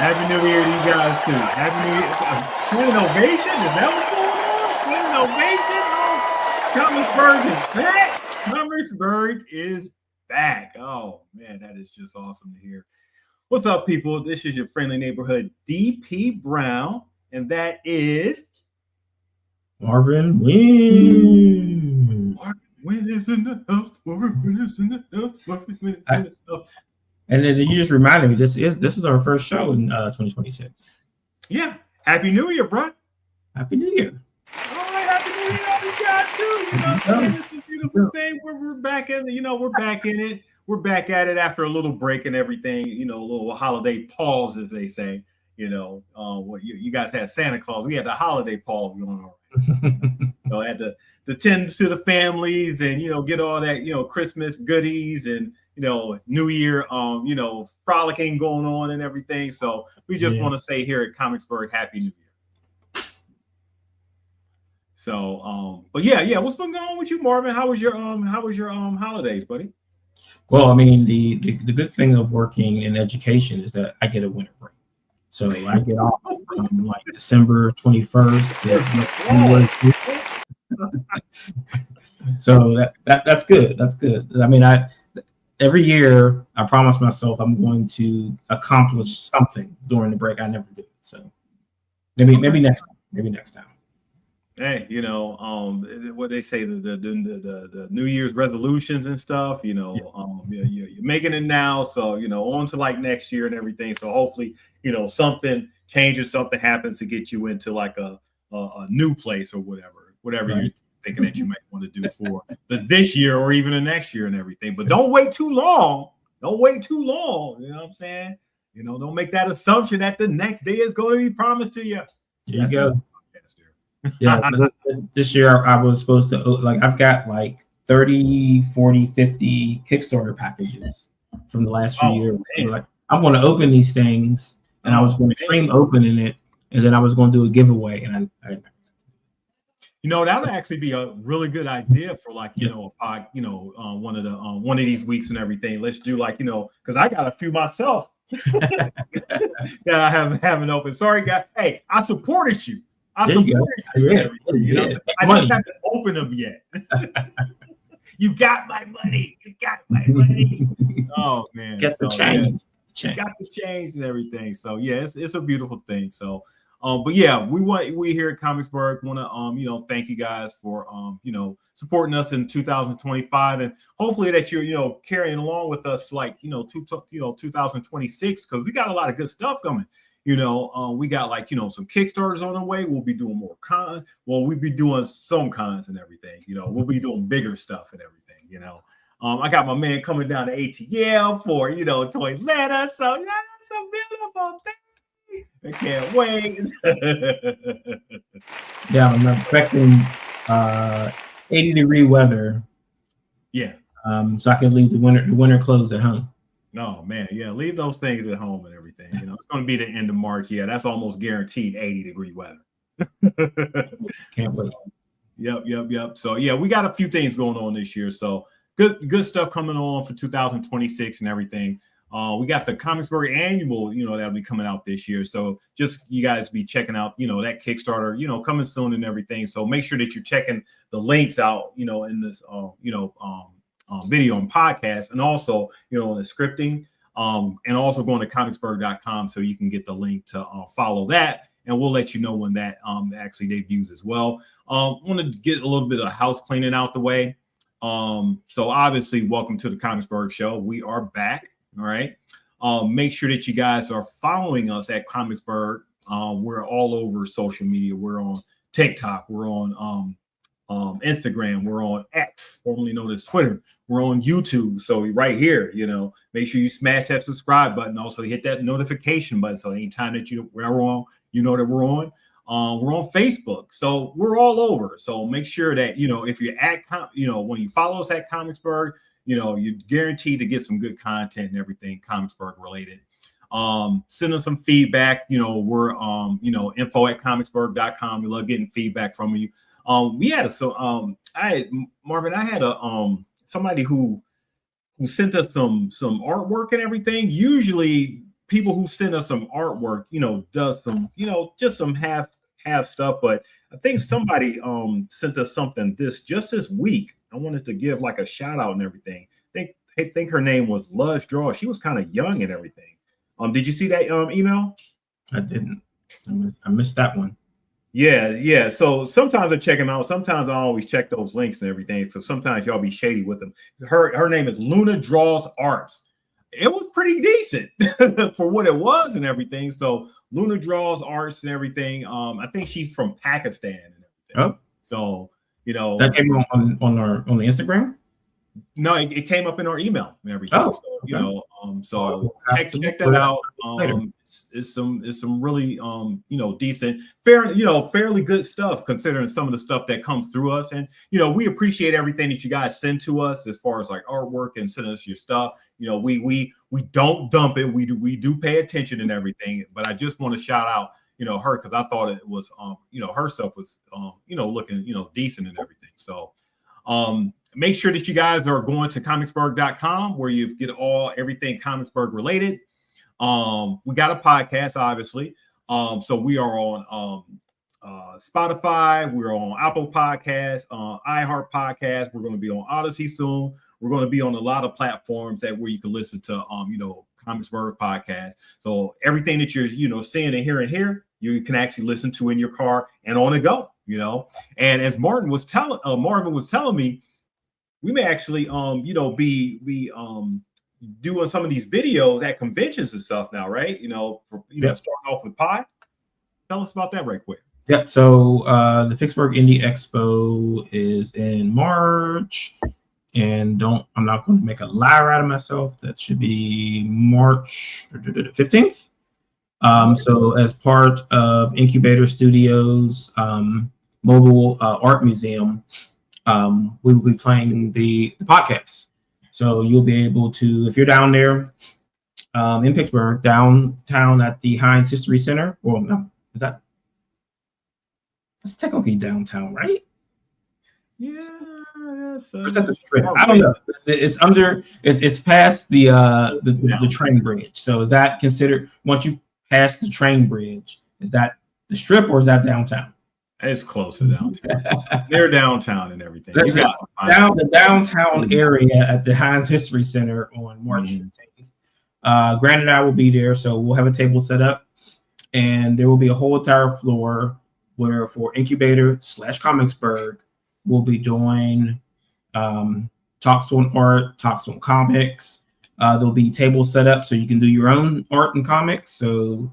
Happy New Year to you guys too. Happy New Year. Standing ovation? Is that what's going on? Standing ovation? Oh, ComicsBurgh is back. ComicsBurgh is back. Oh man, that is just awesome to hear. What's up, people? This is your friendly neighborhood DP Brown, and that is Marvin Wynn. Marvin Wynn is in the house. Marvin Wynn is in the house. Marvin Wynn is in the house. And then you just reminded me, this is our first show in 2026. Yeah. Happy New Year, bro. Happy New Year. All right, Happy New Year to you guys too. It's a beautiful thing. We're back in, we're back in it. We're back at it after a little break and everything, a little holiday pause, as they say. What you guys had Santa Claus. We had the holiday pause going on. So I had to tend to the families and get all that Christmas goodies and New Year frolicking going on and everything. So we just want to say here at ComicsBurgh, Happy New Year. So but yeah, what's been going on with you, Marvin? How was your holidays, buddy? Well, I mean, the good thing of working in education is that I get a winter break. So I get off from like December 21st to so that's good. That's good. I mean, every year I promise myself I'm going to accomplish something during the break. I never do. So maybe next time. Maybe next time. Hey, what they say, the New Year's resolutions and stuff, you're making it now. So, on to like next year and everything. So hopefully, something changes, something happens to get you into like a new place or whatever right. You're thinking that you might want to do for this year or even the next year and everything. But don't wait too long. Don't wait too long. You know what I'm saying? Don't make that assumption that the next day is going to be promised to you. There you go. Yeah, this year I was supposed to, I've got like 30, 40, 50 Kickstarter packages from the last few years. So I'm going to open these things, and I was going to stream opening it, and then I was going to do a giveaway, and I that would actually be a really good idea for one of these weeks and everything. Let's do because I got a few myself that I haven't opened. Sorry, guys. Hey, I supported you. I just haven't opened them yet. You got my money. Oh man, get the change. You got the change and everything. So yeah, it's a beautiful thing. So, but yeah, we here at ComicsBurgh want to thank you guys for supporting us in 2025, and hopefully that you're carrying along with us 2026, because we got a lot of good stuff coming. We got some Kickstarters on the way. We'll be doing more cons. Well, we'll be doing some cons and everything. We'll be doing bigger stuff and everything. I got my man coming down to ATL for Toyletta. So yeah, that's a beautiful thing. I can't wait. Yeah, I'm expecting 80-degree weather. Yeah. So I can leave the winter clothes at home. No, man. Yeah, leave those things at home and everything. It's going to be the end of March. Yeah, that's almost guaranteed 80-degree weather. Can't wait. Yep. So yeah, we got a few things going on this year. So good stuff coming on for 2026 and everything. We got the ComicsBurgh annual, that'll be coming out this year. So just you guys be checking out, that Kickstarter, coming soon and everything. So make sure that you're checking the links out, in this, video and podcast, and also the scripting, and also going to comicsburgh.com so you can get the link to follow that, and we'll let you know when that actually debuts as well. Want to get a little bit of house cleaning out the way. So obviously, welcome to the ComicsBurgh show. We are back. All right. Make sure that you guys are following us at ComicsBurgh. We're all over social media. We're on TikTok. We're on Instagram. We're on X, formerly known as Twitter. We're on YouTube. So right here, make sure you smash that subscribe button. Also hit that notification button. So anytime that we're on, that we're on. We're on Facebook. So we're all over. So make sure that, if you're at, when you follow us at ComicsBurgh, you're guaranteed to get some good content and everything ComicsBurgh related. Send us some feedback. We're info@comicsburgh.com. We love getting feedback from you. Marvin, I had somebody who sent us some artwork and everything. Usually people who send us some artwork, does some, just some half stuff. But I think somebody sent us something just this week. I wanted to give like a shout out and everything. I think her name was Luz Draw. She was kind of young and everything. Did you see that email? I didn't. I missed that one. Yeah. So sometimes I check them out. Sometimes I always check those links and everything. So sometimes y'all be shady with them. Her name is Luna Draws Arts. It was pretty decent for what it was and everything. So Luna Draws Arts and everything. I think she's from Pakistan and everything. Oh. So that came on the Instagram. No, it came up in our email and everything. Oh, okay. So check that out. It's some really decent, fairly good stuff considering some of the stuff that comes through us. And we appreciate everything that you guys send to us as far as like artwork and send us your stuff. We don't dump it. We do pay attention and everything. But I just want to shout out her because I thought it was her stuff was looking decent and everything. So make sure that you guys are going to ComicsBurgh.com where you get everything ComicsBurgh related. We got a podcast, obviously. So we are on Spotify. We're on Apple Podcasts, iHeart Podcasts. We're going to be on Odyssey soon. We're going to be on a lot of platforms where you can listen to, ComicsBurgh podcast. So everything that you're, seeing and hearing here, you can actually listen to in your car and on the go, And as Marvin was telling me, we may actually, be doing some of these videos at conventions and stuff now, right? Starting off with Pi. Tell us about that right quick. Yeah. So the Pittsburgh Indie Expo is in March, and I'm not going to make a liar out of myself. That should be March 15th. So as part of Incubator Studios Mobile Art Museum, we will be playing the podcast. So you'll be able to, if you're down there in Pittsburgh, downtown at the Heinz History Center. Well, no, that's technically downtown, right? Yeah. Or is that the strip? I don't know. It's under. It's past the train bridge. So is that considered once you pass the train bridge? Is that the strip or is that downtown? It's close to downtown. They're downtown and everything. You got the downtown area at the Heinz History Center on March 15th. Grant and I will be there, so we'll have a table set up, and there will be a whole entire floor where for Incubator / ComicsBurgh, we'll be doing talks on art, talks on comics. There'll be tables set up so you can do your own art and comics. So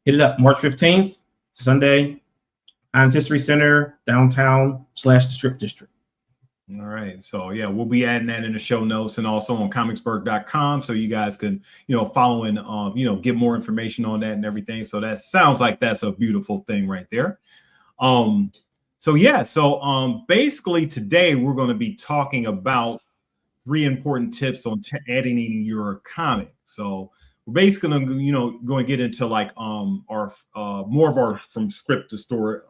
hit it up, March 15th, Sunday. Heinz History Center, downtown / the Strip District. All right. So yeah, we'll be adding that in the show notes and also on ComicsBurgh.com so you guys can, follow and get more information on that and everything. So that sounds like that's a beautiful thing right there. So basically today we're going to be talking about 3 important tips on editing your comic. So we're basically going to get into like our more of our from script to story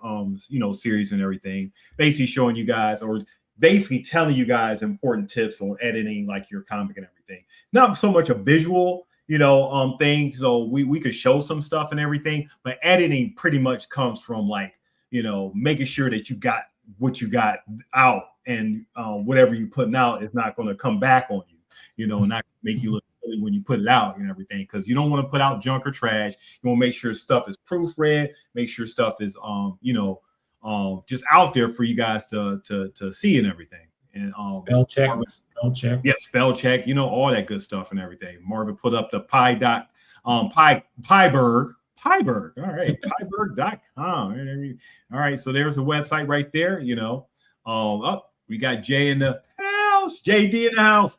series and everything, basically showing you guys or basically telling you guys important tips on editing like your comic and everything. Not so much a visual thing, so we could show some stuff and everything, but editing pretty much comes from like making sure that you got what you got out and whatever you're putting out is not going to come back on you, not make you look silly when you put it out and everything, because you don't want to put out junk or trash. You want to make sure stuff is proofread, make sure stuff is just out there for you guys to see and everything. And spell check, yeah, spell check, all that good stuff and everything. Marvin put up the PyBurgh. All right, PyBurgh.com. All right, so there's a website right there. We got Jay in the house, JD in the house.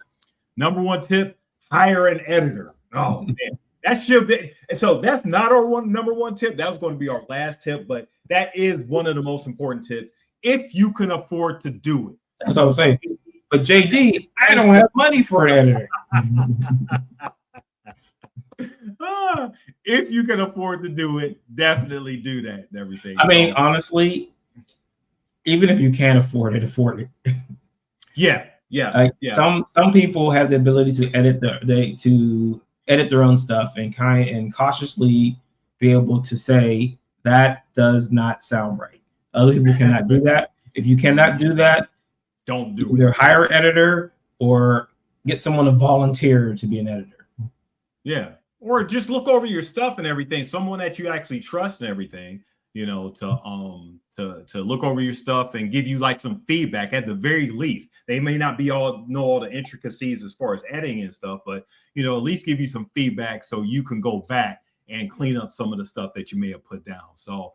Number 1 tip: hire an editor. Oh man, that should be. So that's not our number one tip. That was going to be our last tip, but that is one of the most important tips if you can afford to do it. That's what I'm saying. But JD, I don't have money for an editor. If you can afford to do it, definitely do that and everything. I mean, honestly, even if you can't afford it. Yeah. Some people have the ability to edit to edit their own stuff and cautiously be able to say that does not sound right. Other people cannot do that. If you cannot do that, don't do either it. hire an editor or get someone to volunteer to be an editor. Yeah, or just look over your stuff and everything. Someone that you actually trust and everything, you know, to look over your stuff and give you like some feedback at the very least. They may not know all the intricacies as far as editing and stuff, but you know, at least give you some feedback so you can go back and clean up some of the stuff that you may have put down. So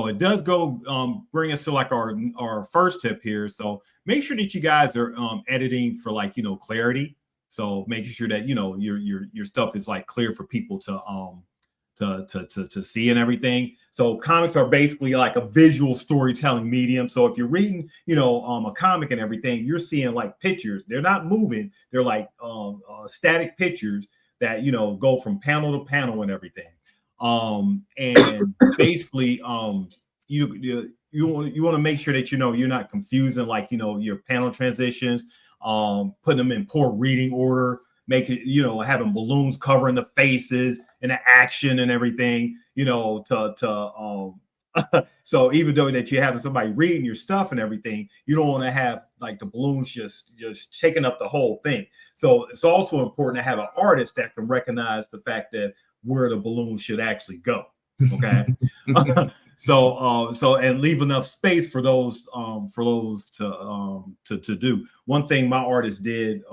it does go bring us to like our first tip here. So make sure that you guys are editing for like, you know, clarity. So making sure that, you know, your stuff is like clear for people to see and everything. So comics are basically like a visual storytelling medium. So if you're reading, you know, a comic and everything, you're seeing like pictures. They're not moving. They're like static pictures that, you know, go from panel to panel and everything. And basically, you want to make sure that, you know, you're not confusing like, you know, your panel transitions, putting them in poor reading order, making, you know, having balloons covering the faces and the action and everything, you know, so even though that you're having somebody reading your stuff and everything, you don't want to have like the balloons just taking up the whole thing. So it's also important to have an artist that can recognize the fact that where the balloon should actually go. Okay. So and leave enough space for those to do. One thing my artist did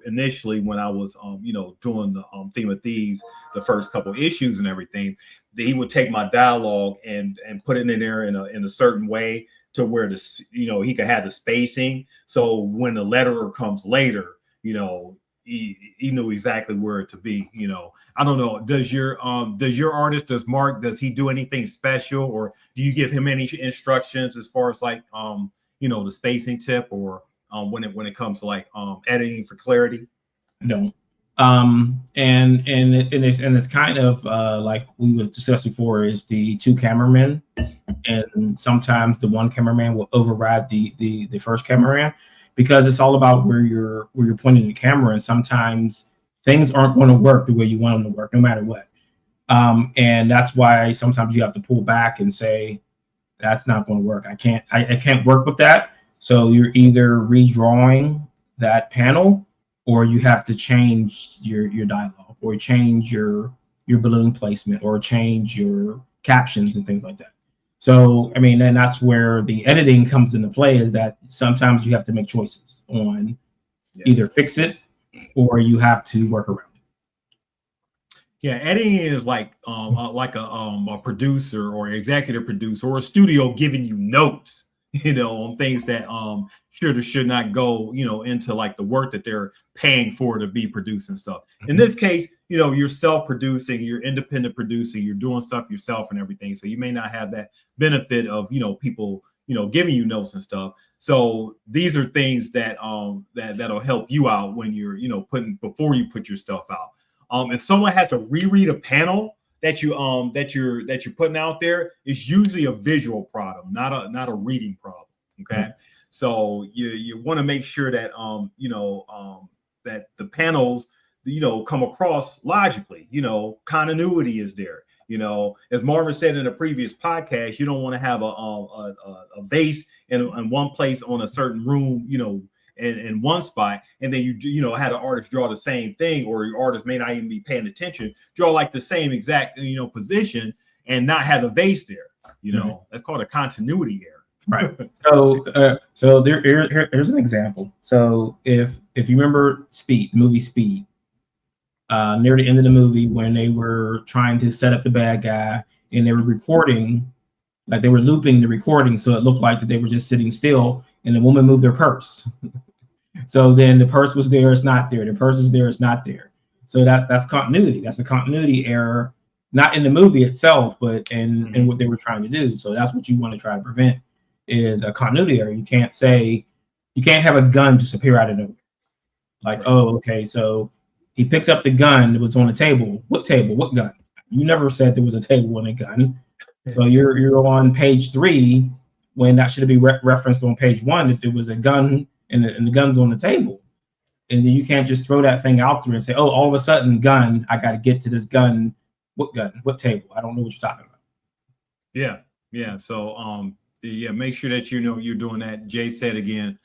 initially when I was you know, doing the Theme of Thieves, the first couple issues and everything, he would take my dialogue and put it in there in a certain way to where this, you know, he could have the spacing. So when the letterer comes later, you know, he knew exactly where to be. You know, I don't know. Does your artist, does Mark, does he do anything special, or do you give him any instructions as far as like you know, the spacing tip, or when it comes to like editing for clarity? No. And it's kind of like we was discussed before, is the two cameramen, and sometimes the one cameraman will override the first cameraman, because it's all about where you're pointing the camera, and sometimes things aren't going to work the way you want them to work, no matter what. And that's why sometimes you have to pull back and say, that's not going to work. I can't work with that. So you're either redrawing that panel, or you have to change your dialogue, or change your balloon placement, or change your captions and things like that. So, I mean, and that's where the editing comes into play, is that sometimes you have to make choices on either fix it or you have to work around it. Yeah, editing is like a producer or executive producer or a studio giving you notes, you know, on things that should or should not go, you know, into like the work that they're paying for to be producing stuff. In this case, you know, you're self-producing, you're independent producing, you're doing stuff yourself and everything. So you may not have that benefit of, you know, people, you know, giving you notes and stuff. So these are things that that'll help you out when you're, you know, before you put your stuff out. If someone has to reread a panel that you're putting out there, it's usually a visual problem, not a reading problem. Okay. So you want to make sure that you know, that the panels, you know, come across logically. You know, continuity is there. You know, as Marvin said in a previous podcast, you don't want to have a vase in one place on a certain room, you know, in one spot, and then you know, had an artist draw the same thing, or your artist may not even be paying attention, draw like the same exact, you know, position and not have a vase there. You know, that's called a continuity error. Right. So here's an example. So if you remember the movie Speed, near the end of the movie, when they were trying to set up the bad guy and they were recording, like they were looping the recording, so it looked like that they were just sitting still, and the woman moved their purse. So then the purse was there, it's not there. The purse is there, it's not there. So that's continuity. That's a continuity error, not in the movie itself, but in what they were trying to do. So that's what you want to try to prevent, is a continuity error. You can't have a gun just appear out of nowhere. Like, oh, okay, so he picks up the gun that was on the table. What table? What gun? You never said there was a table and a gun. So you're on page 3 when that should be referenced on page 1 that there was a gun and the gun's on the table. And then you can't just throw that thing out there and say, oh, all of a sudden gun, I got to get to this gun. What gun? What table? I don't know what you're talking about. Yeah. Yeah. So, yeah, make sure that, you know, you're doing that. Jay said again,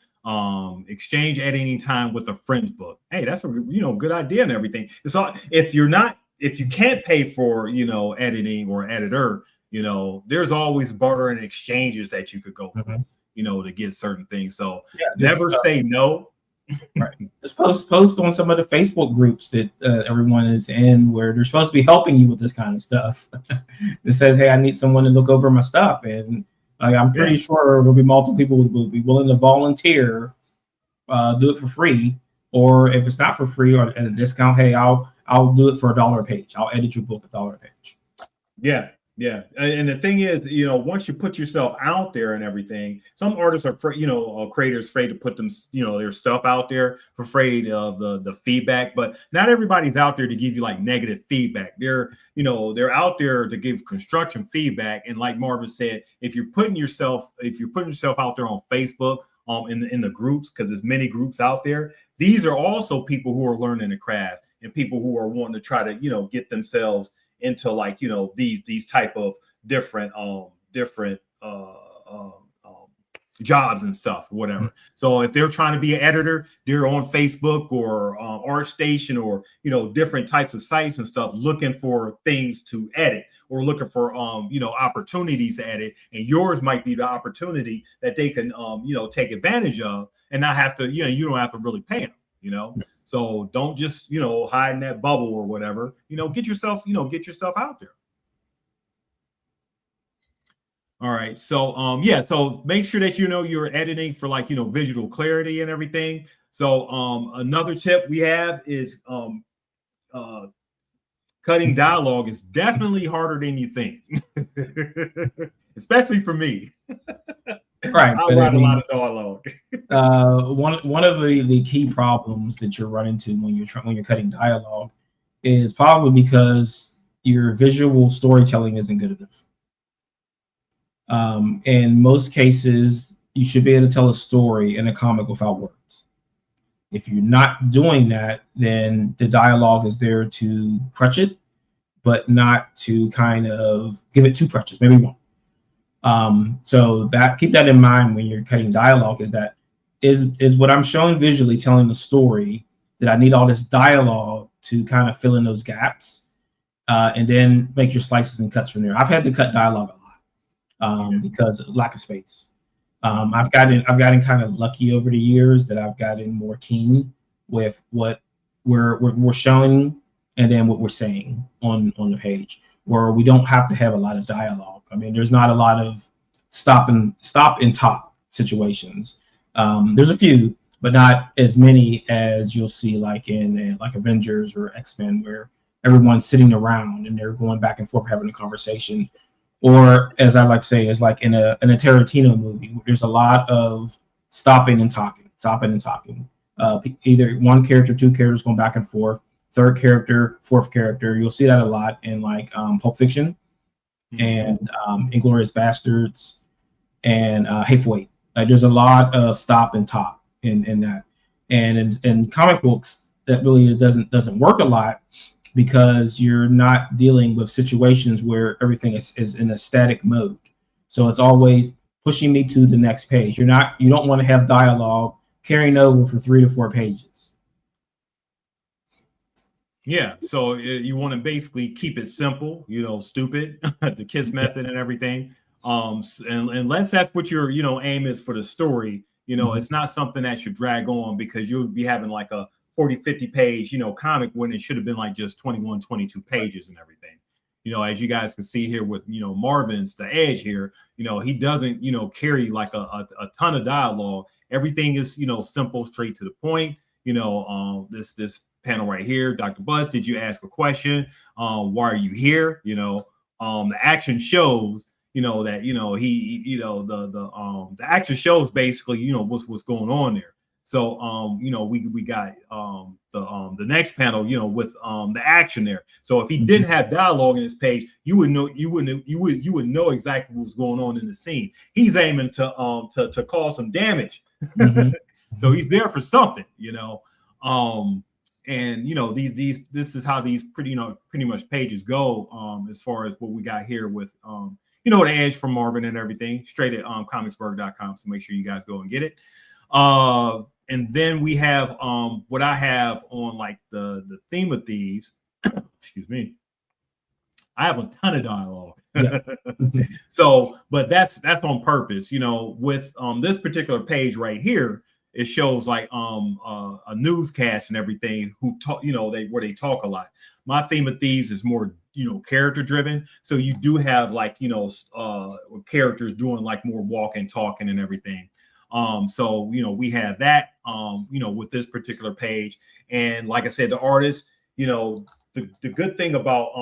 exchange editing time with a friend's book. Hey, that's a, you know, good idea and everything. It's all, if you can't pay for, you know, editing or editor, you know, there's always barter and exchanges that you could go through, you know, to get certain things. So never say no. Right. Just post on some of the Facebook groups that everyone is in, where they're supposed to be helping you with this kind of stuff. It says, hey, I need someone to look over my stuff. And I'm pretty sure there'll be multiple people who will be willing to volunteer, do it for free. Or if it's not for free or at a discount, hey, I'll do it for $1 a page. I'll edit your book $1 a page. Yeah. Yeah. And the thing is, you know, once you put yourself out there and everything, some artists are, you know, creators afraid to put them, you know, their stuff out there, afraid of the feedback. But not everybody's out there to give you like negative feedback. They're, you know, they're out there to give construction feedback. And like Marvin said, if you're putting yourself out there on Facebook, in the groups, because there's many groups out there, these are also people who are learning the craft and people who are wanting to try to, you know, get themselves into like, you know, these type of different jobs and stuff, whatever. So if they're trying to be an editor, they're on Facebook or ArtStation or, you know, different types of sites and stuff, looking for things to edit or looking for you know, opportunities to edit, and yours might be the opportunity that they can you know, take advantage of and not have to, you know, you don't have to really pay them, you know. So don't just, you know, hide in that bubble or whatever, you know, get yourself out there. All right. So, yeah. So make sure that, you know, you're editing for like, you know, visual clarity and everything. So, another tip we have is, cutting dialogue is definitely harder than you think, especially for me. Right. I write a lot of dialogue. One of the key problems that you're running into when you're cutting dialogue is probably because your visual storytelling isn't good enough. In most cases, you should be able to tell a story in a comic without words. If you're not doing that, then the dialogue is there to crutch it, but not to kind of give it two crutches, maybe one. So keep that in mind when you're cutting dialogue, is what I'm showing visually telling the story, that I need all this dialogue to kind of fill in those gaps, and then make your slices and cuts from there. I've had to cut dialogue a lot because of lack of space. I've gotten kind of lucky over the years that I've gotten more keen with what we're showing and then what we're saying on the page, where we don't have to have a lot of dialogue. I mean, there's not a lot of stop and talk situations. There's a few, but not as many as you'll see like in like Avengers or X-Men, where everyone's sitting around and they're going back and forth having a conversation. Or as I like to say, is like in a Tarantino movie, where there's a lot of stopping and talking. Either one character, two characters going back and forth, third character, fourth character. You'll see that a lot in like Pulp Fiction and Inglourious Bastards and Hateful Eight. There's a lot of stop and talk in that, and in comic books that really doesn't work a lot, because you're not dealing with situations where everything is in a static mode. So it's always pushing me to the next page. You don't want to have dialogue carrying over for 3 to 4 pages. Yeah, so you want to basically keep it simple, you know, stupid, the KISS method and everything. And unless that's what your, you know, aim is for the story, you know, it's not something that should drag on, because you'll be having like a 40-50 page, you know, comic when it should have been like just 21, 22 pages and everything. You know, as you guys can see here with, you know, Marvin's The Edge here, you know, he doesn't, you know, carry like a ton of dialogue. Everything is, you know, simple, straight to the point. You know, this panel right here, Dr. Buzz, did you ask a question? Why are you here? You know, the action shows, you know, that, you know, he, you know, the action shows basically, you know, what's going on there. So, you know, we got the next panel, you know, with the action there. So if he didn't have dialogue in his page, you would know exactly what's going on in the scene. He's aiming to cause some damage. So he's there for something, you know. And this is how these pretty much pages go, as far as what we got here with the Edge from Marvin and everything, straight at ComicsBurgh.com. So make sure you guys go and get it. And then we have what I have on like the theme of thieves. Excuse me. I have a ton of dialogue. Yeah. So, but that's on purpose. With this particular page right here, it shows like a newscast and everything who talk, where they talk a lot. My theme of thieves is more character driven. So you do have like characters doing like more walking, talking, and everything. So we have that with this particular page. And like I said, the artist, the good thing about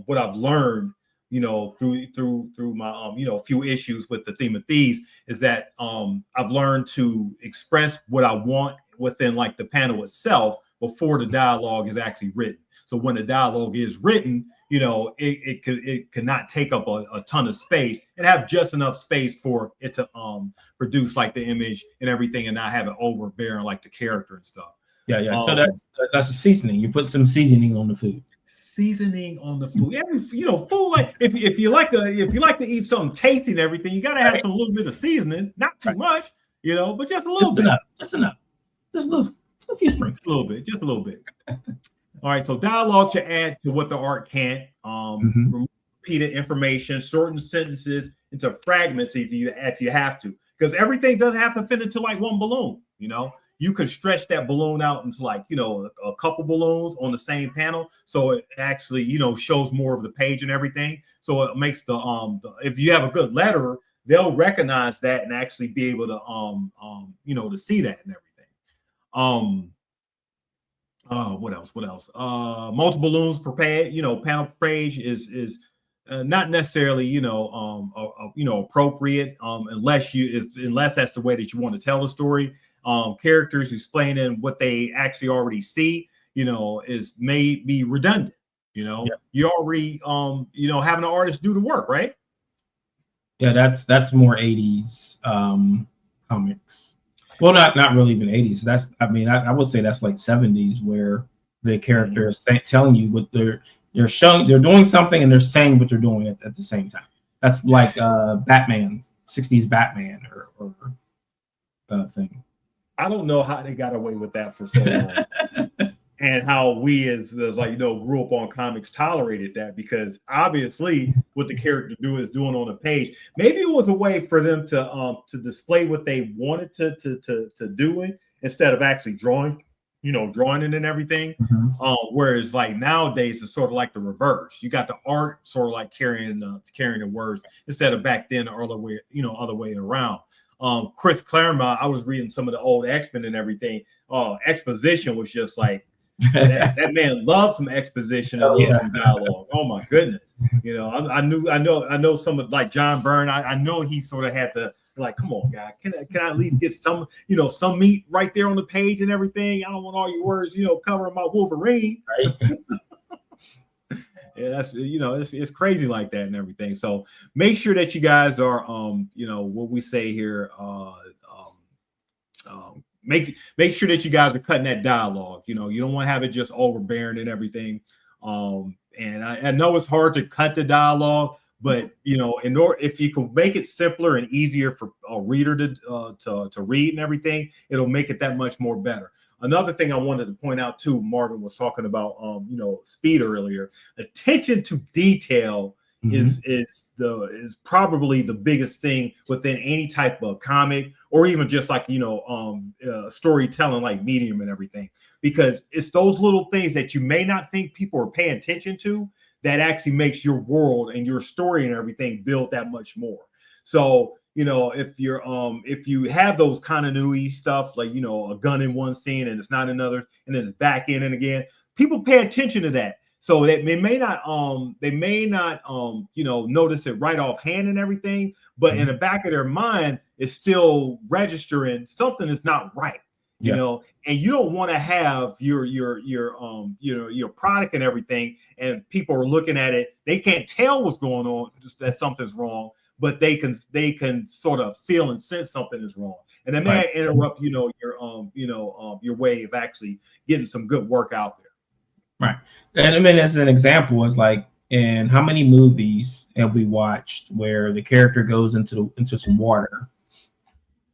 what I've learned through my few issues with the theme of thieves is that I've learned to express what I want within like the panel itself before the dialogue is actually written. So when the dialogue is written, it cannot take up a ton of space and have just enough space for it to produce like the image and everything and not have it overbearing like the character and stuff. Yeah. So that's a seasoning. You put some seasoning on the food. Seasoning on the food. Food, like if you like to eat something tasty and everything, you gotta have a little bit of seasoning, not too much, but just a little bit. Just enough. Just a few sprinkles. Just a little bit. All right, so dialogue should add to what the art can't. Remove repeated information, shorten sentences into fragments if you have to, because everything doesn't have to fit into like one balloon. You could stretch that balloon out into like, a couple balloons on the same panel. So it actually, shows more of the page and everything. So it makes if you have a good letterer, they'll recognize that and actually be able to, to see that and everything. What else? Multiple balloons per page, panel per page is not necessarily, appropriate, unless that's the way that you want to tell the story. Characters explaining what they actually already see, may be redundant. You already, having an artist do the work, right? Yeah, that's more 80s comics. Well, not really even 80s. I would say that's like 70s, where the character is telling you what they're showing, they're doing something, and they're saying what they're doing at the same time. That's like Batman, 60s Batman or thing. I don't know how they got away with that for so long, and how we as grew up on comics tolerated that, because obviously what the character is doing on the page. Maybe it was a way for them to display what they wanted to do it, instead of actually drawing it and everything. Whereas like nowadays it's sort of like the reverse. You got the art sort of like carrying the words, instead of back then the other way around. Chris Claremont, I was reading some of the old X-Men and everything. Exposition was just like that man loves some exposition and some dialogue. Oh my goodness. I know some of like John Byrne. I know he sort of had to like, come on, guy, can I at least get some meat right there on the page and everything? I don't want all your words, covering my Wolverine. Right. Yeah, that's it's crazy like that and everything. So make sure that you guys are what we say here, make sure that you guys are cutting that dialogue. You don't want to have it just overbearing and everything. And I know it's hard to cut the dialogue, but if you can make it simpler and easier for a reader to read and everything, it'll make it that much more better. Another thing I wanted to point out too, Marvin was talking about speed earlier. Attention to detail is probably the biggest thing within any type of comic, or even just like storytelling like medium and everything, because it's those little things that you may not think people are paying attention to that actually makes your world and your story and everything build that much more. So if you have those continuity stuff, like a gun in one scene and it's not another, and then it's back in and again, people pay attention to that. So that they may not notice it right offhand and everything, but in the back of their mind, it's still registering something is not right. And you don't want to have your product and everything, and people are looking at it, they can't tell what's going on, just that something's wrong, but they can sort of feel and sense something is wrong. and it may interrupt, your way of actually getting some good work out there. Right. And I mean, as an example, it's like, in how many movies have we watched where the character goes into some water,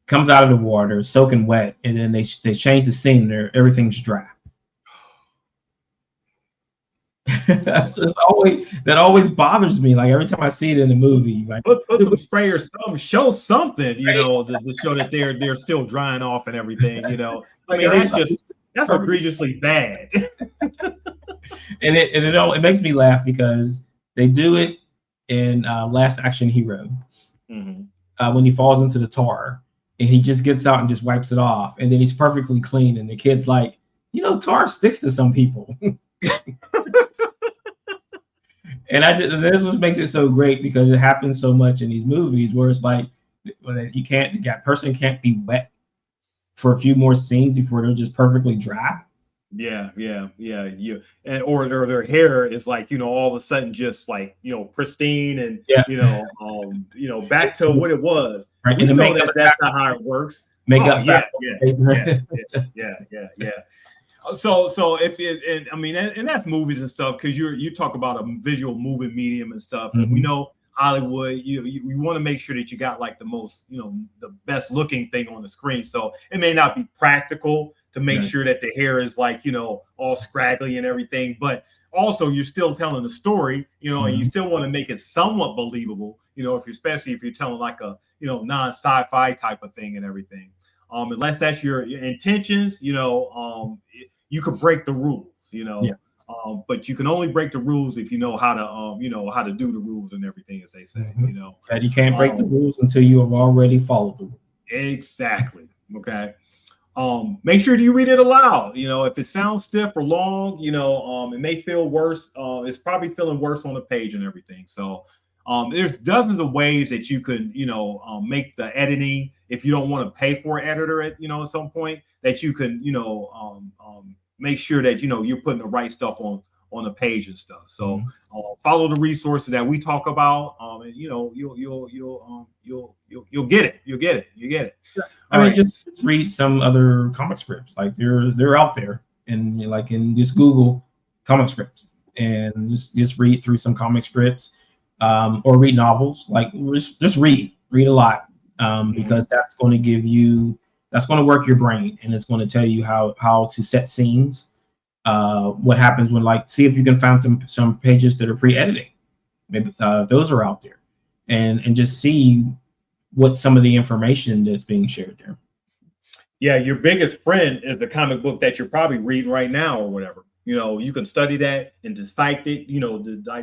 comes out of the water, soaking wet, and then they change the scene there, everything's dry. That always bothers me. Like every time I see it in a movie, like put some spray or something, show something, to show that they're still drying off and everything. I mean, that's egregiously bad. And it makes me laugh because they do it in Last Action Hero when he falls into the tar and he just gets out and just wipes it off, and then he's perfectly clean, and the kid's like, tar sticks to some people. And this what makes it so great, because it happens so much in these movies where it's like, that person can't be wet for a few more scenes before they're just perfectly dry. Yeah. And or their hair is like, all of a sudden just like, pristine and back to what it was. Right. We know that's not how it works. Makeup. Yeah. So if it, and that's movies and stuff, because you talk about a visual moving medium and stuff, and we know Hollywood, you want to make sure that you got like the most, the best looking thing on the screen. So it may not be practical to make sure that the hair is like, all scraggly and everything, but also you're still telling a story, and you still want to make it somewhat believable, especially if you're telling like a, non-sci-fi type of thing and everything. Unless that's your intentions, you could break the rules, but you can only break the rules if you know how to, how to do the rules and everything, as they say, And you can't break the rules until you have already followed the rules. Exactly. Okay. Make sure you read it aloud. If it sounds stiff or long, it may feel worse. It's probably feeling worse on the page and everything. So there's dozens of ways that you could, make the editing, if you don't want to pay for an editor at some point, that you can, make sure that you're putting the right stuff on the page and stuff. So follow the resources that we talk about, and you'll get it. You'll get it. I mean, just read some other comic scripts. Like they're out there, and like in just Google comic scripts, and just read through some comic scripts, or read novels. Like just read a lot, because that's going to work your brain, and it's going to tell you how to set scenes. What happens when, like, see if you can find some pages that are pre-editing. Maybe those are out there, and just see what some of the information that's being shared there. Yeah, your biggest friend is the comic book that you're probably reading right now or whatever. You can study that and dissect it,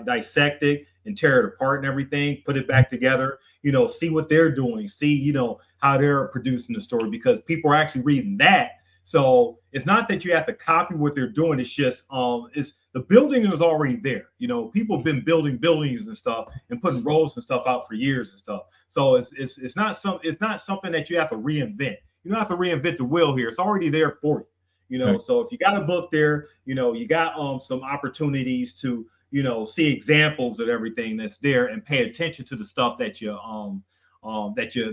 dissect it and tear it apart and everything, put it back together, see what they're doing, see, how they're producing the story, because people are actually reading that. So it's not that you have to copy what they're doing. It's just, it's the building is already there. People have been building buildings and stuff and putting roads and stuff out for years and stuff. So it's not something that you have to reinvent. You don't have to reinvent the wheel here. It's already there for you. Right. So if you got a book there, you got some opportunities to, see examples of everything that's there and pay attention to the stuff that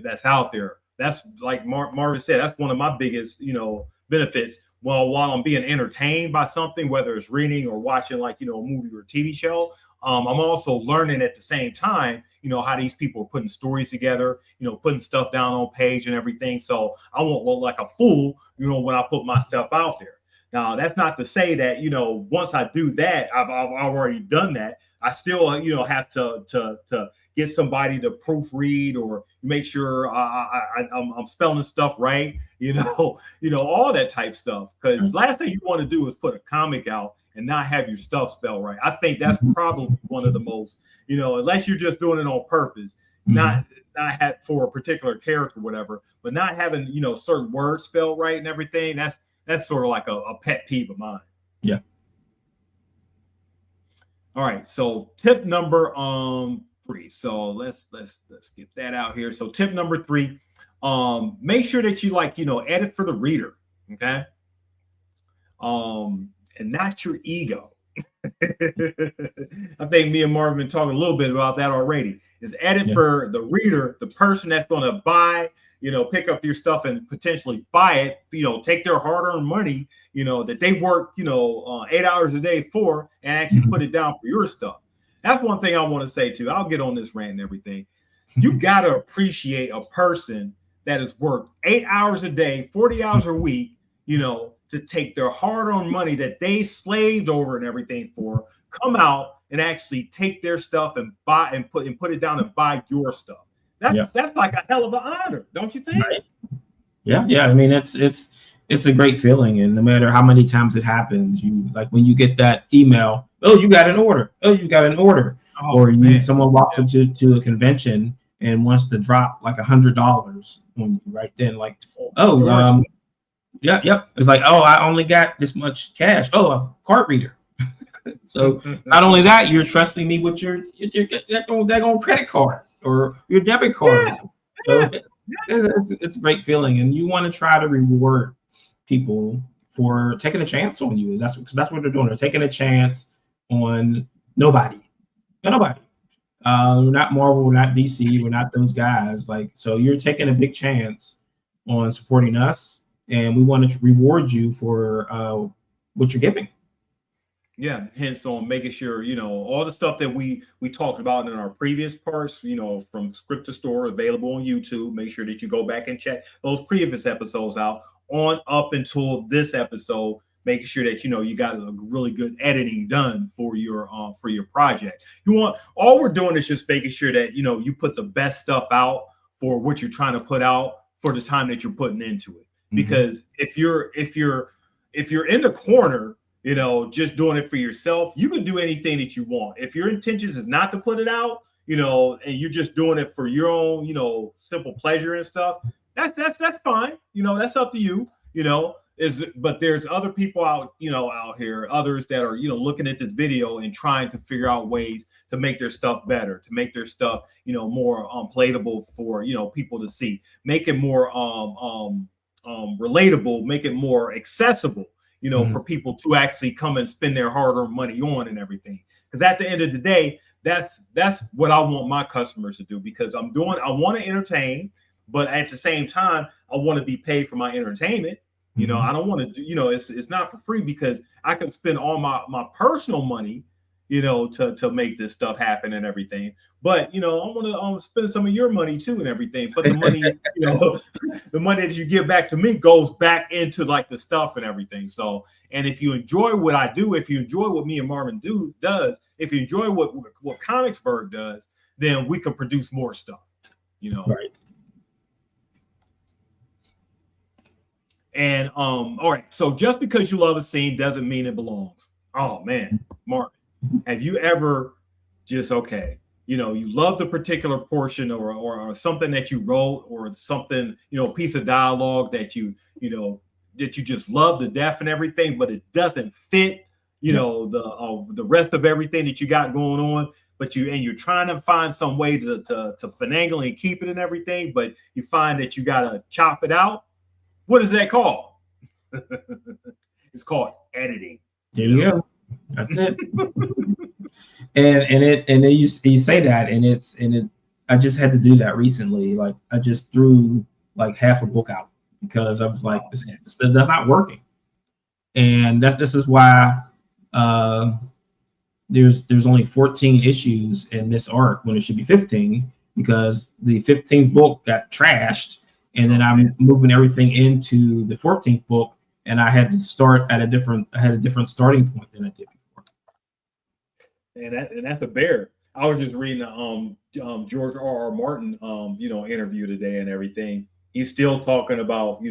that's out there. That's like Marvin said, that's one of my biggest, benefits. While I'm being entertained by something, whether it's reading or watching like, a movie or a TV show, I'm also learning at the same time, how these people are putting stories together, putting stuff down on page and everything. So I won't look like a fool, when I put my stuff out there. Now, that's not to say that, once I do that, I've already done that. I still, have to get somebody to proofread or make sure I'm spelling stuff right, all that type stuff. Because last thing you want to do is put a comic out and not have your stuff spelled right. I think that's probably one of the most, unless you're just doing it on purpose, not for a particular character or whatever, but not having, certain words spelled right and everything. That's sort of like a pet peeve of mine. Yeah. All right. So tip number 3. So let's get that out here. So tip number 3, make sure that you edit for the reader. Okay. And not your ego. I think me and Marvin have been talking a little bit about that already. Is edit for the reader, the person that's going to buy, pick up your stuff and potentially buy it, take their hard-earned money, that they work, 8 hours a day for, and actually put it down for your stuff. That's one thing I want to say too. I'll get on this rant and everything. You got to appreciate a person that has worked 8 hours a day, 40 hours a week, to take their hard-earned money that they slaved over and everything for, come out and actually take their stuff and buy and put it down and buy your stuff. That's like a hell of an honor, don't you think? Right. Yeah. I mean, it's a great feeling, and no matter how many times it happens, you like when you get that email, oh, you got an order. Oh, you got an order. Oh, or someone walks up to a convention and wants to drop like $100 on you right then, like, it's like, oh, I only got this much cash. Oh, a card reader. So not only that, you're trusting me with your credit card or your debit card. So it's a great feeling, and you want to try to reward people for taking a chance on you. That's what they're doing. They're taking a chance on nobody. We're not Marvel, we're not DC, we're not those guys. Like, so you're taking a big chance on supporting us, and we want to reward you for what you're giving. Yeah, hence on making sure, all the stuff that we talked about in our previous parts, from Script to Store, available on YouTube. Make sure that you go back and check those previous episodes out on up until this episode, making sure that, you got a really good editing done for your project. All we're doing is just making sure that, you put the best stuff out for what you're trying to put out for the time that you're putting into it. Because if you're in the corner, just doing it for yourself, you can do anything that you want. If your intentions is not to put it out, and you're just doing it for your own, simple pleasure and stuff, that's fine. That's up to you, but there's other people out here, others that are, looking at this video and trying to figure out ways to make their stuff better, to make their stuff, more palatable for, people to see, make it more relatable, make it more accessible, for people to actually come and spend their hard-earned money on and everything. Because at the end of the day, that's what I want my customers to do, because I want to entertain, but at the same time, I want to be paid for my entertainment. I don't want to do, it's not for free, because I can spend all my personal money, to make this stuff happen and everything. But, I want to spend some of your money too and everything. But the money, the money that you give back to me goes back into like the stuff and everything. So, and if you enjoy what I do, if you enjoy what me and Marvin does, if you enjoy what ComicsBurgh does, then we can produce more stuff, Right. And all right. So just because you love a scene doesn't mean it belongs. Oh man, Marvin, have you ever just you love the particular portion or something that you wrote, or something, piece of dialogue that you just love to death and everything, but it doesn't fit, the rest of everything that you got going on, but you're trying to find some way to finagle and keep it and everything, but you find that you gotta chop it out. What is that called? It's called editing. There you go. That's it. and then you say that, and I just had to do that recently. Like, I just threw like half a book out because I was like, this is not working. And this is why there's only 14 issues in this arc when it should be 15, because the 15th book got trashed, and then I'm moving everything into the 14th book, and I had to start at a different starting point than I did before. And that's a bear. I was just reading George R.R. Martin interview today and everything. He's still talking about,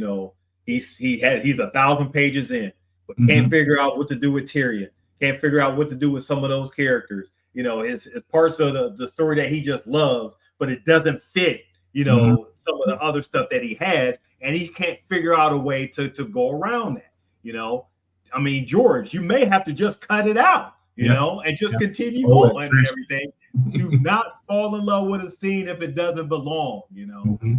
he's 1,000 pages in, but can't figure out what to do with Tyrion. Can't figure out what to do with some of those characters. It's parts of the story that he just loves, but it doesn't fit, some of the other stuff that he has, and he can't figure out a way to go around that. I mean, George, you may have to just cut it out, and just continue on and everything. Do not fall in love with a scene if it doesn't belong,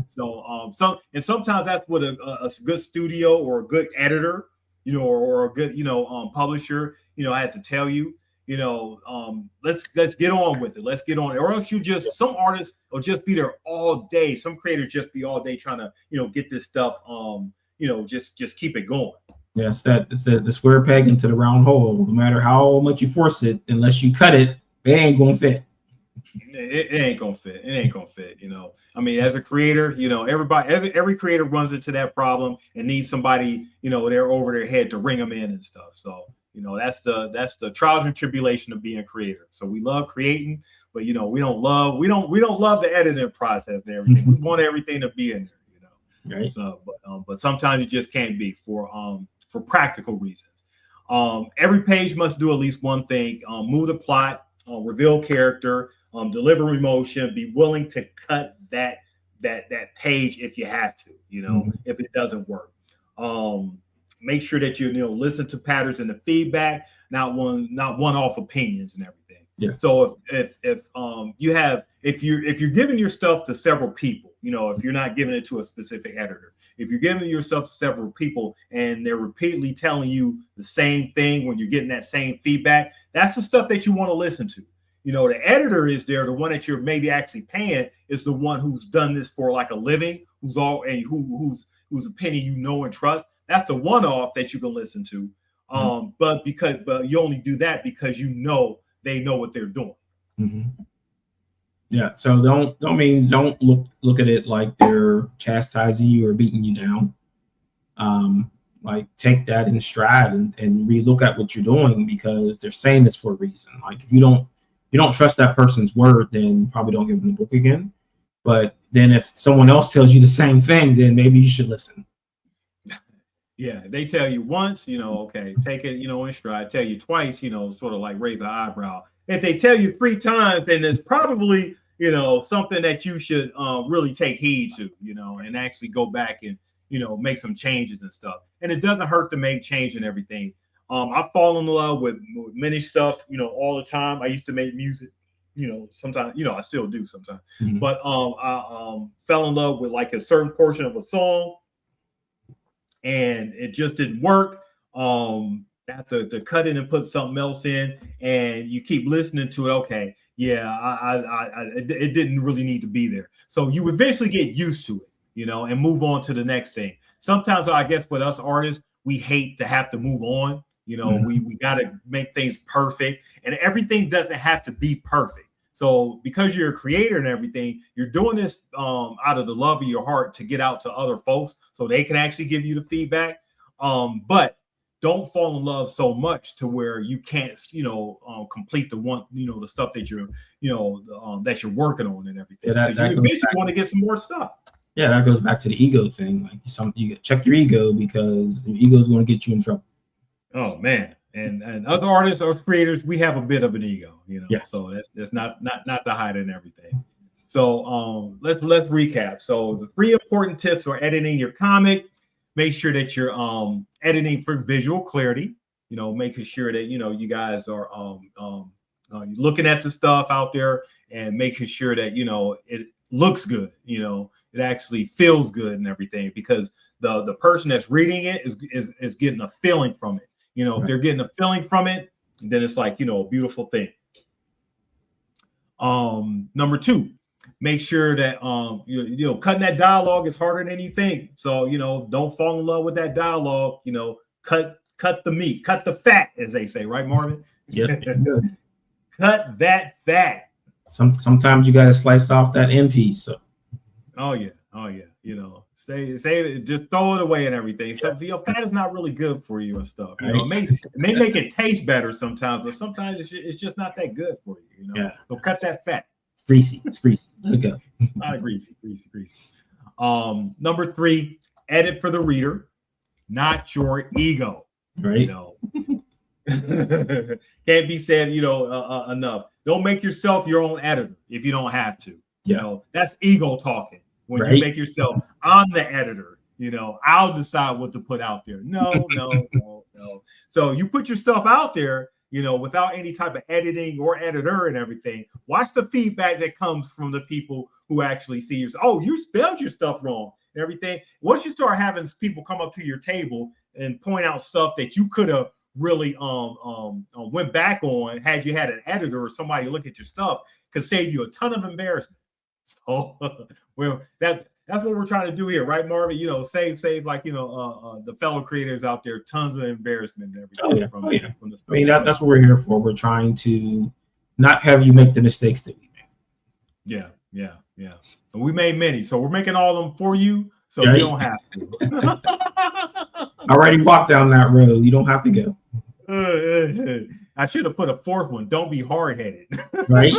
So, sometimes that's what a good studio or a good editor, or a good, publisher, has to tell you. let's get on with it. Let's get on it. Or else some artists will just be there all day. Some creators just be all day trying to, get this stuff, just keep it going. Yes, it's the square peg into the round hole. No matter how much you force it, unless you cut it, it ain't gonna fit. It ain't gonna fit. It ain't gonna fit. I mean, as a creator, every creator runs into that problem and needs somebody, they're over their head to ring them in and stuff. So, that's the trials and tribulation of being a creator. So we love creating, but we don't love the editing process and everything. We want everything to be in there, Right. So, but sometimes it just can't be for practical reasons. Every page must do at least one thing: move the plot, reveal character, deliver emotion, be willing to cut that page if you have to, if it doesn't work. Make sure that you listen to patterns in the feedback, not one-off opinions and everything. Yeah. So if you're giving your stuff to several people, if you're not giving it to a specific editor, if you're giving yourself to several people and they're repeatedly telling you the same thing when you're getting that same feedback, that's the stuff that you want to listen to. The editor is there, the one that you're maybe actually paying is the one who's done this for like a living, whose opinion and trust. That's the one-off that you can listen to. But you only do that because they know what they're doing. Mm-hmm. Yeah. So don't look at it like they're chastising you or beating you down. Like take that in stride and relook at what you're doing, because they're saying this for a reason. Like if you don't trust that person's word, then probably don't give them the book again. But then if someone else tells you the same thing, then maybe you should listen. Yeah, they tell you once, okay, take it, in stride. Tell you twice, sort of like raise an eyebrow. If they tell you 3 times, then it's probably, something that you should really take heed to, and actually go back and, make some changes and stuff. And it doesn't hurt to make change and everything. I fall in love with many stuff, all the time. I used to make music, sometimes, I still do sometimes. Mm-hmm. But I fell in love with like a certain portion of a song, and it just didn't work. Have to cut it and put something else in, and you keep listening to it. Okay, yeah, it didn't really need to be there. So you eventually get used to it, and move on to the next thing. Sometimes I guess with us artists, we hate to have to move on. Mm-hmm. We got to make things perfect, and everything doesn't have to be perfect. So because you're a creator and everything, you're doing this out of the love of your heart to get out to other folks so they can actually give you the feedback. But don't fall in love so much to where you can't, complete the stuff that you're, that you're working on and everything. Yeah, you eventually want to get some more stuff. Yeah, that goes back to the ego thing. Like you check your ego, because your ego is going to get you in trouble. Oh man. And other artists or creators, we have a bit of an ego, Yes. So that's not to hide in everything. So let's recap. So the 3 important tips for editing your comic: make sure that you're editing for visual clarity, making sure that you guys are looking at the stuff out there and making sure that it looks good, it actually feels good and everything, because the person that's reading it is getting a feeling from it. If they're getting a feeling from it, then it's like, a beautiful thing. Number 2, make sure that, cutting that dialogue is harder than you think. So, don't fall in love with that dialogue, cut the meat, cut the fat, as they say, right, Marvin? Yep. Cut that fat. Sometimes you got to slice off that end piece. So. Oh yeah. Say it, just throw it away and everything. So fat is not really good for you and stuff. It may make it taste better sometimes, but sometimes it's just not that good for you. Yeah. So cut that fat. It's greasy. Let it go. Not greasy. Number 3, edit for the reader, not your ego. Right. Can't be said, enough. Don't make yourself your own editor if you don't have to. That's ego talking. When you make yourself, I'm the editor, I'll decide what to put out there. No. So you put your stuff out there, without any type of editing or editor and everything. Watch the feedback that comes from the people who actually see you. Oh, you spelled your stuff wrong and everything. Once you start having people come up to your table and point out stuff that you could have really went back on, had you had an editor or somebody look at your stuff, could save you a ton of embarrassment. So well, that's what we're trying to do here, right, Marvin? You know, save like, you know, the fellow creators out there tons of embarrassment and everything. From the stuff. I mean, that's what we're here for. We're trying to not have you make the mistakes that we made. Yeah. And we made many, so we're making all of them for you, so you don't have to. I already walked down that road. You don't have to go. I should have put a fourth one. Don't be hard-headed. Right.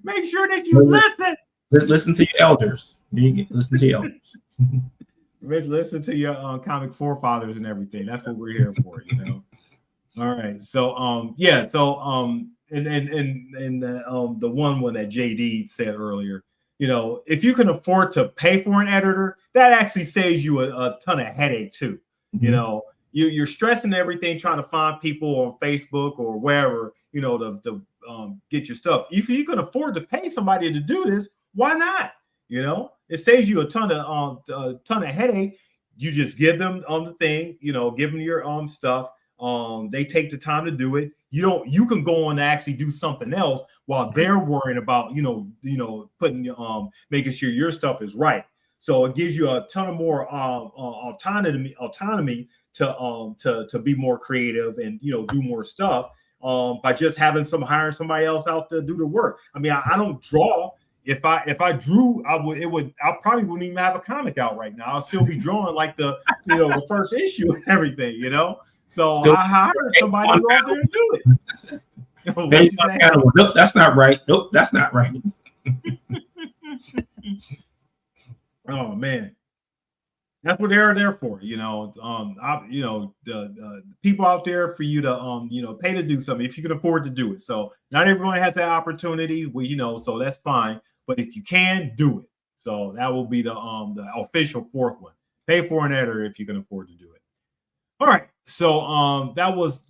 Make sure that you listen. Listen to your elders. Listen to your elders. Listen to your comic forefathers and everything. That's what we're here for, you know. All right. So yeah. So and the one that JD said earlier, you know, if you can afford to pay for an editor, that actually saves you a ton of headache too. Mm-hmm. You know, you're stressing everything trying to find people on Facebook or wherever, you know, to get your stuff. If you can afford to pay somebody to do this, why not? You know, it saves you a ton of headache. You just give them the thing, you know, give them your stuff. They take the time to do it. You can go on to actually do something else while they're worrying about, you know, putting making sure your stuff is right. So it gives you a ton of more autonomy to be more creative and, you know, do more stuff by just hiring somebody else out to do the work. I mean, I don't draw. If I drew, I probably wouldn't even have a comic out right now. I'll still be drawing like the first issue and everything, you know. So I hired somebody to go out there and do it. Nope, that's not right. Nope, that's not right. Oh man, that's what they're there for, you know. The people out there for you to pay to do something if you can afford to do it. So not everyone has that opportunity, well, you know, so that's fine. But if you can, do it. So that will be the official fourth one. Pay for an editor if you can afford to do it. All right. So that was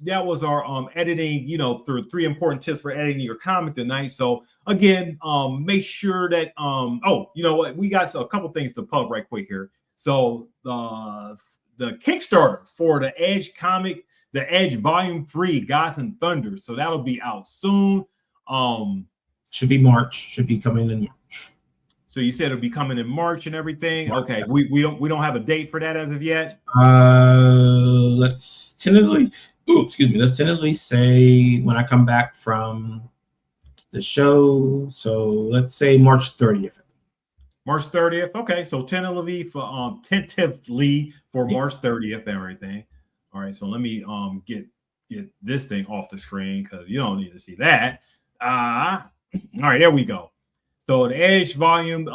our editing, you know, through 3 important tips for editing your comic tonight. So again, make sure that oh, you know what, we got a couple things to plug right quick here. So the Kickstarter for the Edge comic, the Edge Volume 3, Gods and Thunder. So that'll be out soon. Should be March. Should be coming in March. So you said it'll be coming in March and everything. Okay, we don't have a date for that as of yet. Let's tentatively. Let's tentatively say when I come back from the show. So let's say March 30th. March 30th. Okay, so tentatively for March 30th and everything. All right, so let me get this thing off the screen because you don't need to see that. All right, there we go. So the Edge Volume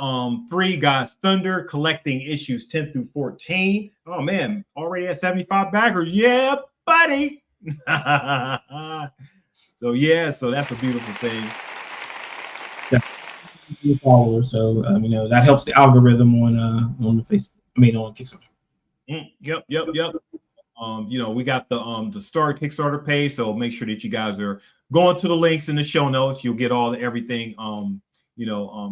3, God's Thunder, collecting issues 10 through 14. Oh man, already at 75 backers. Yeah, buddy. So yeah, so that's a beautiful thing. Yeah. Followers, so you know, that helps the algorithm on the Facebook. I mean, on Kickstarter. Yep. You know, we got the start Kickstarter page, so make sure that you guys are going to the links in the show notes. You'll get all everything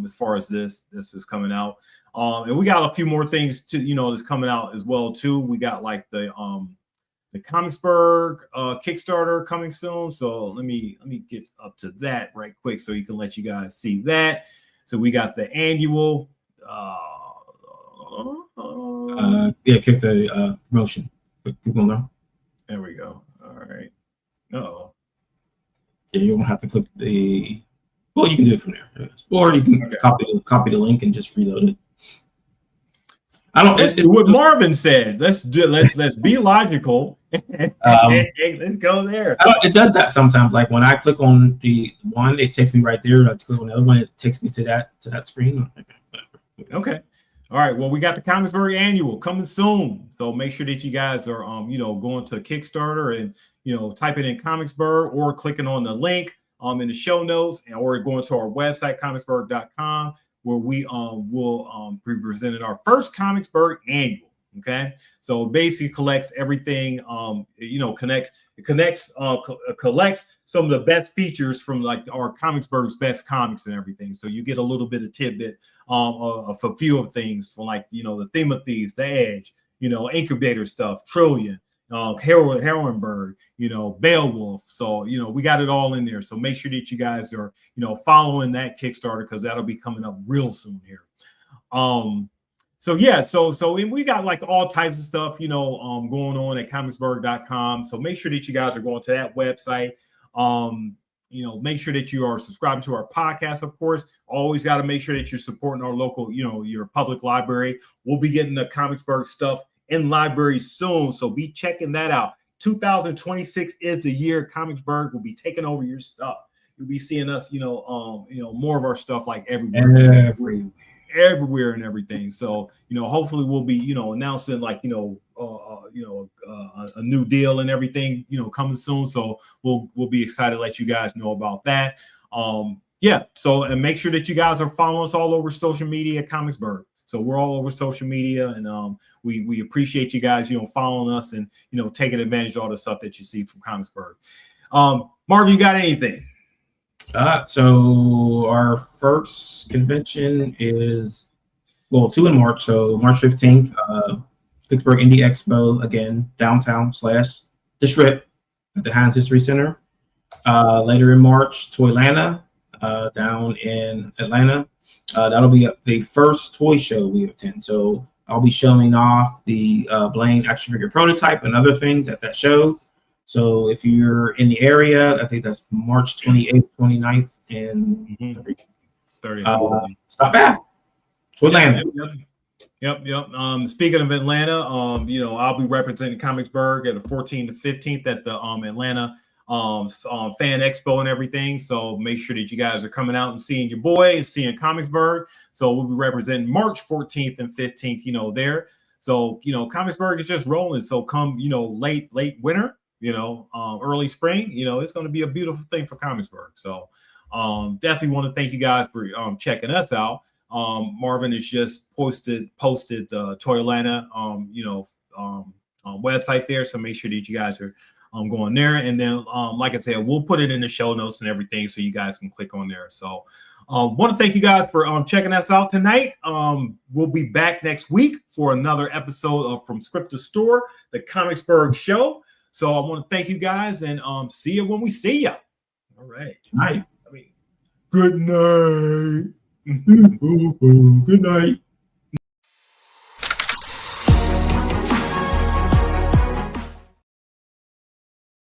as far as this is coming out. And we got a few more things to, you know, that's coming out as well too. We got like the ComicsBurgh Kickstarter coming soon. So let me get up to that right quick so you can let you guys see that. So we got the annual click the promotion. Click on now. There we go. All right. Uh-oh. Yeah, you won't have to click the. Well, you can do it from there, or you can copy the link and just reload it. Let's do what Marvin said. Let's be logical. Let's go there. It does that sometimes. Like when I click on the one, it takes me right there. I click on the other one, it takes me to that screen. Okay. All right. Well, we got the ComicsBurgh annual coming soon, so make sure that you guys are going to Kickstarter and typing in ComicsBurgh or clicking on the link in the show notes, or going to our website comicsburgh.com, where we will be presenting our first ComicsBurgh annual. Okay, so basically collects everything. Collects some of the best features from like our ComicsBurgh's best comics and everything. So you get a little bit of tidbit of a few of things from like the Theme of Thieves, the Edge, Incubator stuff, Trillion, Heronberg, Beowulf. So, we got it all in there. So make sure that you guys are, following that Kickstarter, because that'll be coming up real soon here. So yeah, so we got like all types of stuff, going on at ComicsBurgh.com. So make sure that you guys are going to that website. Make sure that you are subscribing to our podcast, of course. Always got to make sure that you're supporting our local, your public library. We'll be getting the ComicsBurgh stuff in libraries soon, so be checking that out. 2026 is the year ComicsBurgh will be taking over your stuff. You'll be seeing us, more of our stuff like everywhere and everything. So, hopefully we'll be, announcing like, a new deal and everything, coming soon. So we'll be excited to let you guys know about that. Yeah. So, and make sure that you guys are following us all over social media at ComicsBurgh. So we're all over social media, and we appreciate you guys, following us and, taking advantage of all the stuff that you see from ComicsBurgh. Marvin, you got anything? So our first convention is, well, 2 in March. So March 15th, Pittsburgh Indie Expo, again, downtown / the Strip at the Heinz History Center. Later in March, Toylanta, down in Atlanta. That'll be the first toy show we attend. So I'll be showing off the Blaine action figure prototype and other things at that show. So if you're in the area, I think that's March 28th, 29th, and 30th. Stop by. Atlanta. Yep. Speaking of Atlanta, I'll be representing ComicsBurgh at the 14th to 15th at the Atlanta Fan Expo and everything. So make sure that you guys are coming out and seeing your boy and seeing ComicsBurgh. So we'll be representing March 14th and 15th, there. So, ComicsBurgh is just rolling. So come, late winter, early spring, it's going to be a beautiful thing for ComicsBurgh. So definitely want to thank you guys for checking us out. Marvin has just posted the Toylanta website there, so make sure that you guys are going there. And then like I said, we'll put it in the show notes and everything, so you guys can click on there. So want to thank you guys for checking us out tonight. We'll be back next week for another episode of From Script to Store, the ComicsBurgh show. So I want to thank you guys, and see you when we see you. All right. Good night. Good night. Good night.